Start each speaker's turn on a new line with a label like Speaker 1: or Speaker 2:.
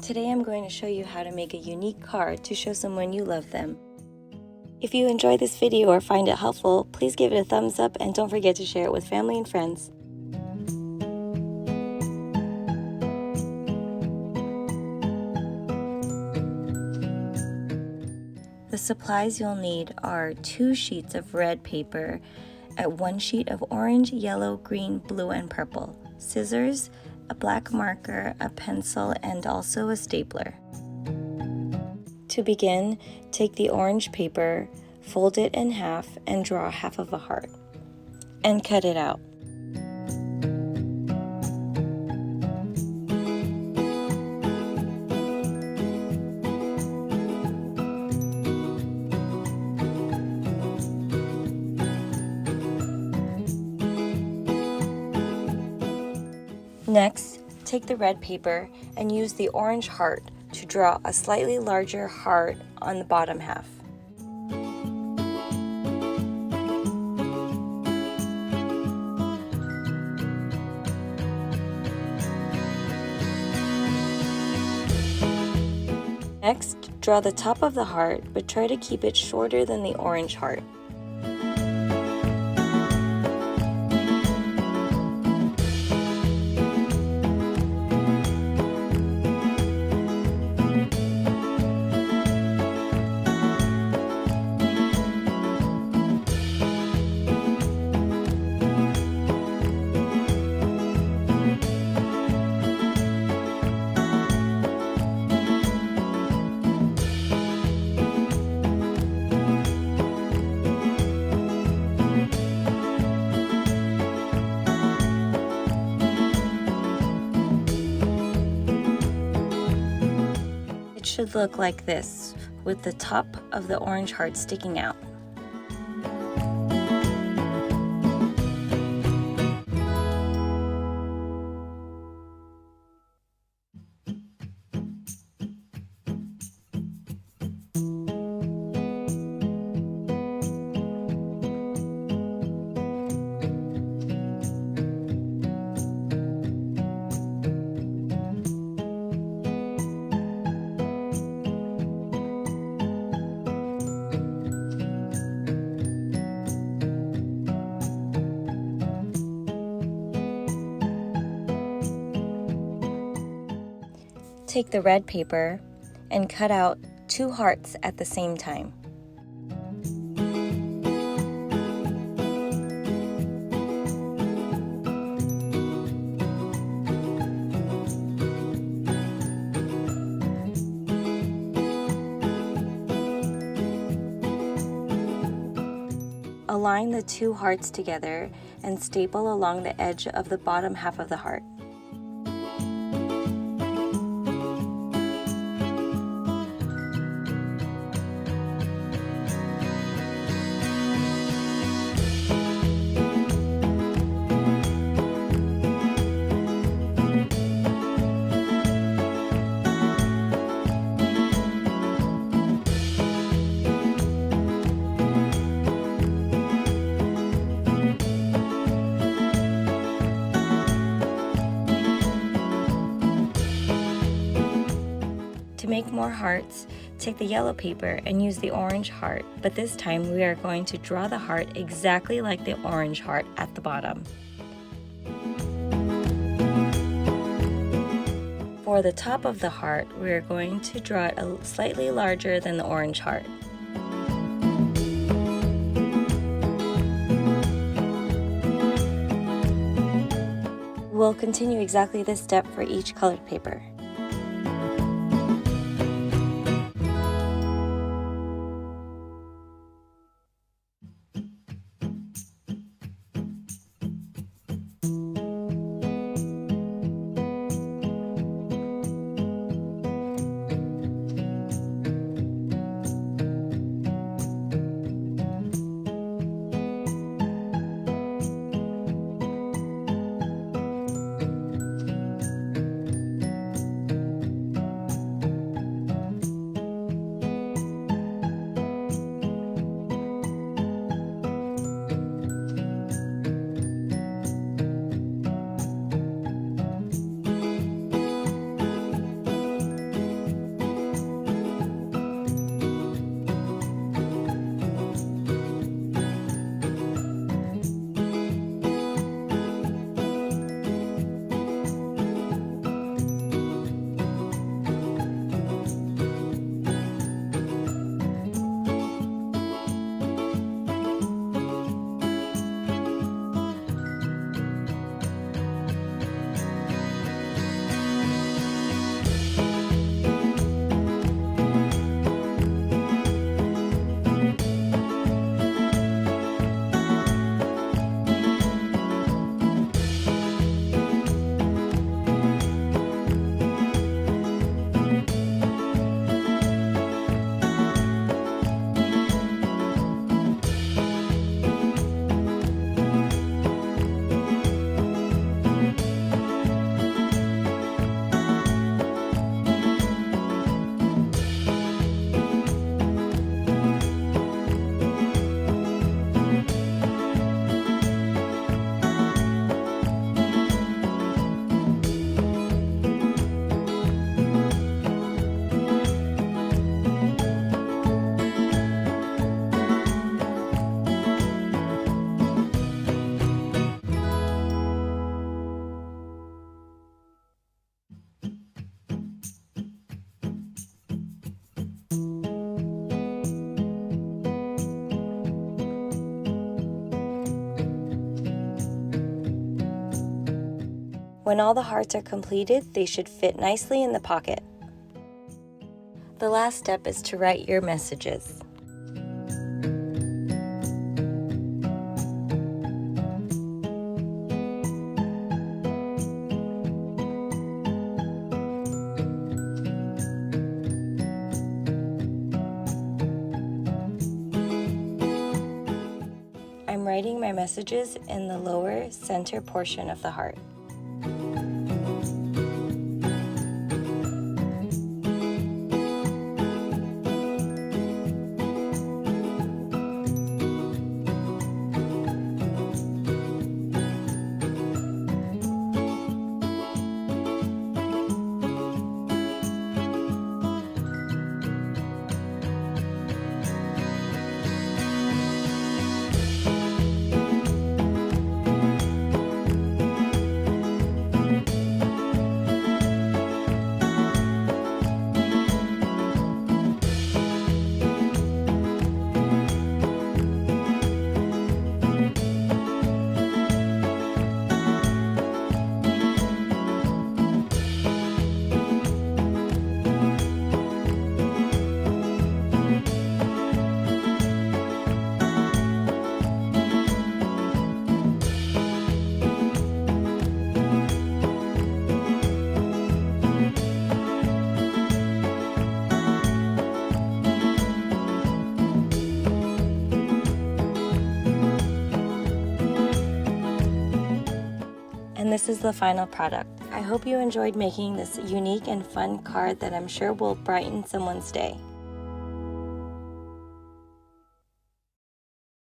Speaker 1: Today I'm going to show you how to make a unique card to show someone you love them. If you enjoy this video or find it helpful, please give it a thumbs up and don't forget to share it with family and friends. The supplies you'll need are 2 sheets of red paper, 1 sheet of orange, yellow, green, blue, and purple, scissors, a black marker, a pencil, and also a stapler. To begin, take the orange paper, fold it in half, and draw half of a heart, and cut it out. Next, take the red paper and use the orange heart to draw a slightly larger heart on the bottom half. Next, draw the top of the heart, but try to keep it shorter than the orange heart. It should look like this, with the top of the orange heart sticking out. Take the red paper and cut out 2 hearts at the same time. Align the 2 hearts together and staple along the edge of the bottom half of the heart. To make more hearts, take the yellow paper and use the orange heart, but this time we are going to draw the heart exactly like the orange heart at the bottom. For the top of the heart, we are going to draw it slightly larger than the orange heart. We'll continue exactly this step for each colored paper. When all the hearts are completed, they should fit nicely in the pocket. The last step is to write your messages. I'm writing my messages in the lower center portion of the heart. And this is the final product. I hope you enjoyed making this unique and fun card that I'm sure will brighten someone's day.